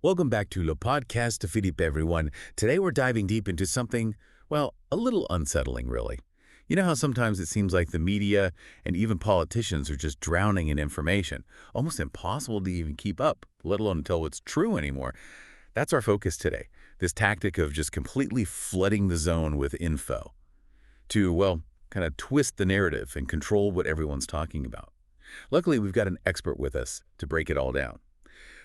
Welcome back to Le Podcast of Philippe, everyone. Today we're diving deep into something, well, a little unsettling, really. You know how sometimes it seems like the media and even politicians are just drowning in information, almost impossible to even keep up, let alone tell what's true anymore. That's our focus today, this tactic of just completely flooding the zone with info to, well, kind of twist the narrative and control what everyone's talking about. Luckily, we've got an expert with us to break it all down.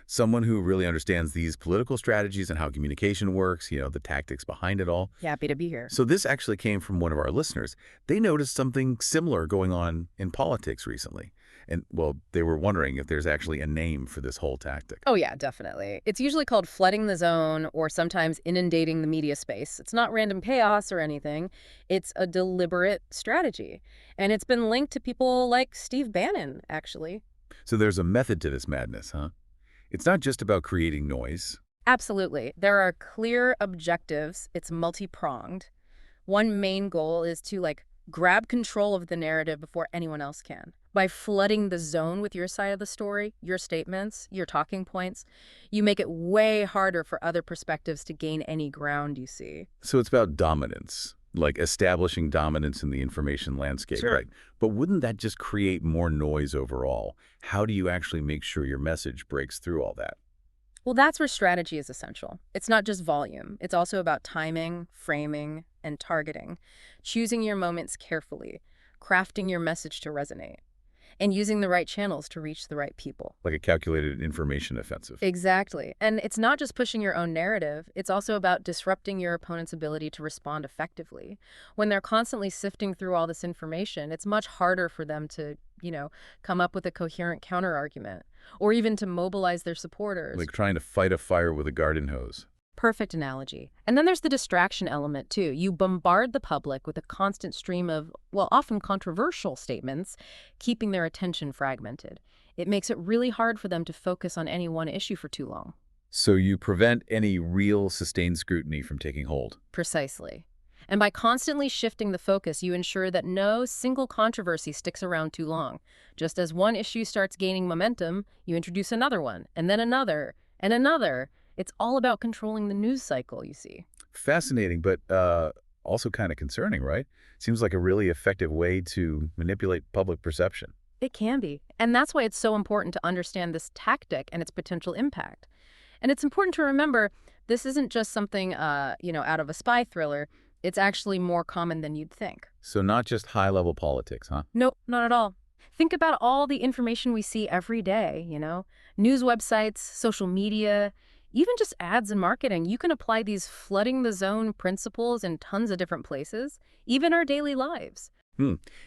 Someone who really understands these political strategies and how communication works, the tactics behind it all. Happy to be here. So this actually came from one of our listeners. They noticed something similar going on in politics recently. And, well, they were wondering if there's actually a name for this whole tactic. Oh, yeah, definitely. It's usually called flooding the zone or sometimes inundating the media space. It's not random chaos or anything. It's a deliberate strategy. And it's been linked to people like Steve Bannon, actually. So there's a method to this madness, huh? It's not just about creating noise. Absolutely. There are clear objectives. It's multi-pronged. One main goal is to, grab control of the narrative before anyone else can. By flooding the zone with your side of the story, your statements, your talking points, you make it way harder for other perspectives to gain any ground, you see. So it's about dominance, like establishing dominance in the information landscape, Sure. right? But wouldn't that just create more noise overall? How do you actually make sure your message breaks through all that? Well, that's where strategy is essential. It's not just volume. It's also about timing, framing, and targeting. Choosing your moments carefully, crafting your message to resonate, and using the right channels to reach the right people. Like a calculated information offensive. Exactly. And it's not just pushing your own narrative. It's also about disrupting your opponent's ability to respond effectively. When they're constantly sifting through all this information, it's much harder for them to, come up with a coherent counterargument or even to mobilize their supporters. Like trying to fight a fire with a garden hose. Perfect analogy. And then there's the distraction element, too. You bombard the public with a constant stream of, well, often controversial statements, keeping their attention fragmented. It makes it really hard for them to focus on any one issue for too long. So you prevent any real sustained scrutiny from taking hold. Precisely. And by constantly shifting the focus, you ensure that no single controversy sticks around too long. Just as one issue starts gaining momentum, you introduce another one, and then another, and another. It's all about controlling the news cycle, you see. Fascinating, but also kind of concerning, right? Seems like a really effective way to manipulate public perception. It can be. And that's why it's so important to understand this tactic and its potential impact. And it's important to remember this isn't just something, out of a spy thriller. It's actually more common than you'd think. So not just high-level politics, huh? Nope, not at all. Think about all the information we see every day, news websites, social media, even just ads and marketing. You can apply these flooding the zone principles in tons of different places, even our daily lives.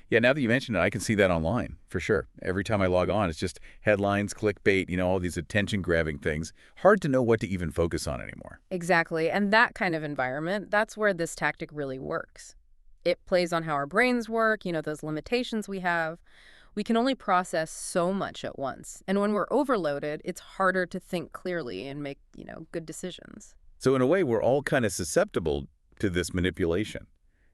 Yeah, now that you mention it, I can see that online, for sure. Every time I log on, it's just headlines, clickbait, all these attention-grabbing things. Hard to know what to even focus on anymore. Exactly. And that kind of environment, that's where this tactic really works. It plays on how our brains work, those limitations we have. We can only process so much at once. And when we're overloaded, it's harder to think clearly and make, good decisions. So in a way, we're all kind of susceptible to this manipulation,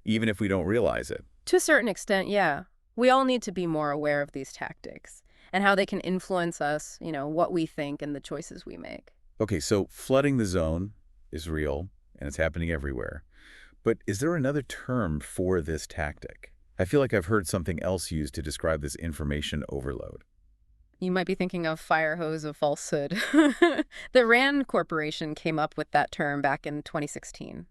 even if we don't realize it. To a certain extent, yeah. We all need to be more aware of these tactics and how they can influence us, what we think and the choices we make. Okay, so flooding the zone is real, and it's happening everywhere. But is there another term for this tactic? I feel like I've heard something else used to describe this information overload. You might be thinking of fire hose of falsehood. The RAND Corporation came up with that term back in 2016.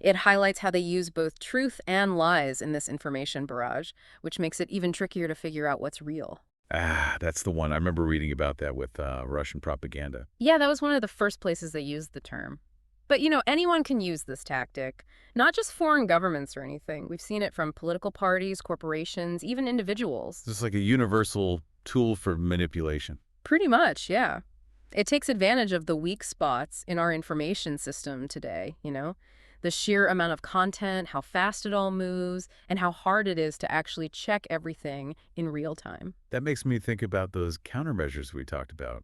It highlights how they use both truth and lies in this information barrage, which makes it even trickier to figure out what's real. Ah, that's the one. I remember reading about that with Russian propaganda. Yeah, that was one of the first places they used the term. But, anyone can use this tactic, not just foreign governments or anything. We've seen it from political parties, corporations, even individuals. It's like a universal tool for manipulation. Pretty much, yeah. It takes advantage of the weak spots in our information system today, the sheer amount of content, how fast it all moves, and how hard it is to actually check everything in real time. That makes me think about those countermeasures we talked about.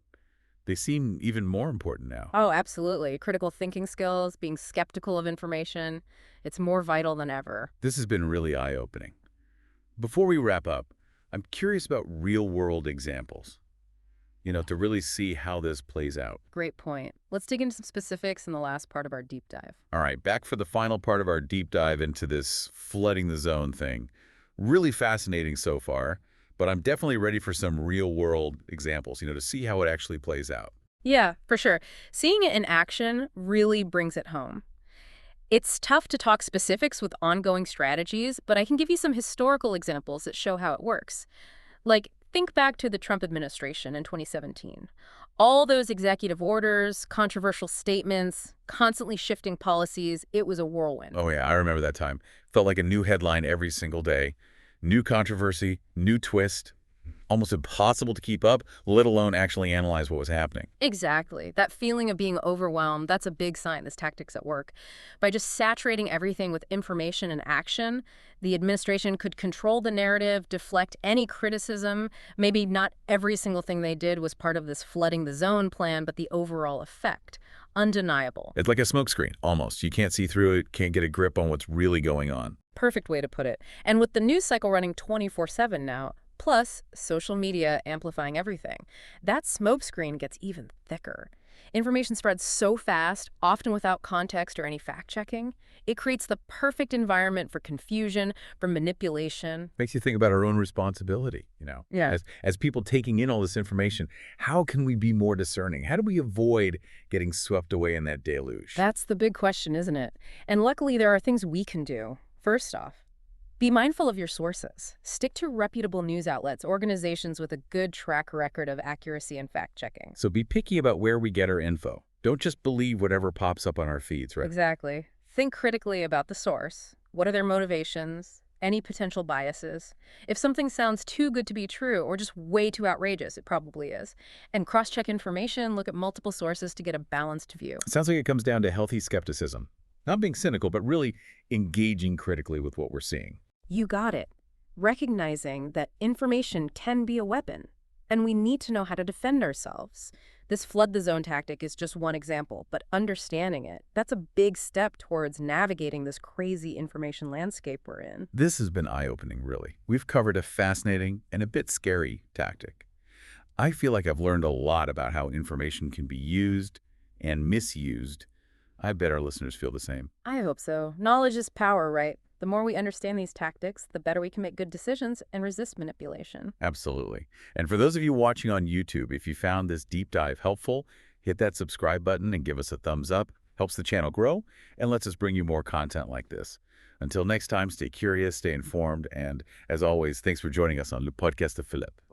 They seem even more important now. Oh, absolutely. Critical thinking skills, being skeptical of information, it's more vital than ever. This has been really eye-opening. Before we wrap up, I'm curious about real-world examples. to really see how this plays out. Great point. Let's dig into some specifics in the last part of our deep dive. All right, back for the final part of our deep dive into this flooding the zone thing. Really fascinating so far, but I'm definitely ready for some real-world examples, to see how it actually plays out. Yeah, for sure. Seeing it in action really brings it home. It's tough to talk specifics with ongoing strategies, but I can give you some historical examples that show how it works. Like, think back to the Trump administration in 2017. All those executive orders, controversial statements, constantly shifting policies, it was a whirlwind. Oh yeah, I remember that time. Felt like a new headline every single day. New controversy, new twist. Almost impossible to keep up, let alone actually analyze what was happening. Exactly. That feeling of being overwhelmed, that's a big sign this tactic's at work. By just saturating everything with information and action, the administration could control the narrative, deflect any criticism. Maybe not every single thing they did was part of this flooding the zone plan, but the overall effect, undeniable. It's like a smokescreen, almost. You can't see through it, can't get a grip on what's really going on. Perfect way to put it. And with the news cycle running 24/7 now, plus social media amplifying everything, that smokescreen gets even thicker. Information spreads so fast, often without context or any fact-checking. It creates the perfect environment for confusion, for manipulation. Makes you think about our own responsibility, Yeah. As people taking in all this information, how can we be more discerning? How do we avoid getting swept away in that deluge? That's the big question, isn't it? And luckily, there are things we can do. First off, be mindful of your sources. Stick to reputable news outlets, organizations with a good track record of accuracy and fact-checking. So be picky about where we get our info. Don't just believe whatever pops up on our feeds, right? Exactly. Think critically about the source. What are their motivations? Any potential biases? If something sounds too good to be true or just way too outrageous, it probably is. And cross-check information, look at multiple sources to get a balanced view. It sounds like it comes down to healthy skepticism. Not being cynical, but really engaging critically with what we're seeing. You got it. Recognizing that information can be a weapon, and we need to know how to defend ourselves. This flood the zone tactic is just one example, but understanding it, that's a big step towards navigating this crazy information landscape we're in. This has been eye-opening, really. We've covered a fascinating and a bit scary tactic. I feel like I've learned a lot about how information can be used and misused. I bet our listeners feel the same. I hope so. Knowledge is power, right? The more we understand these tactics, the better we can make good decisions and resist manipulation. Absolutely. And for those of you watching on YouTube, if you found this deep dive helpful, hit that subscribe button and give us a thumbs up. Helps the channel grow and lets us bring you more content like this. Until next time, stay curious, stay informed, and as always, thanks for joining us on Le Podcast of Philippe.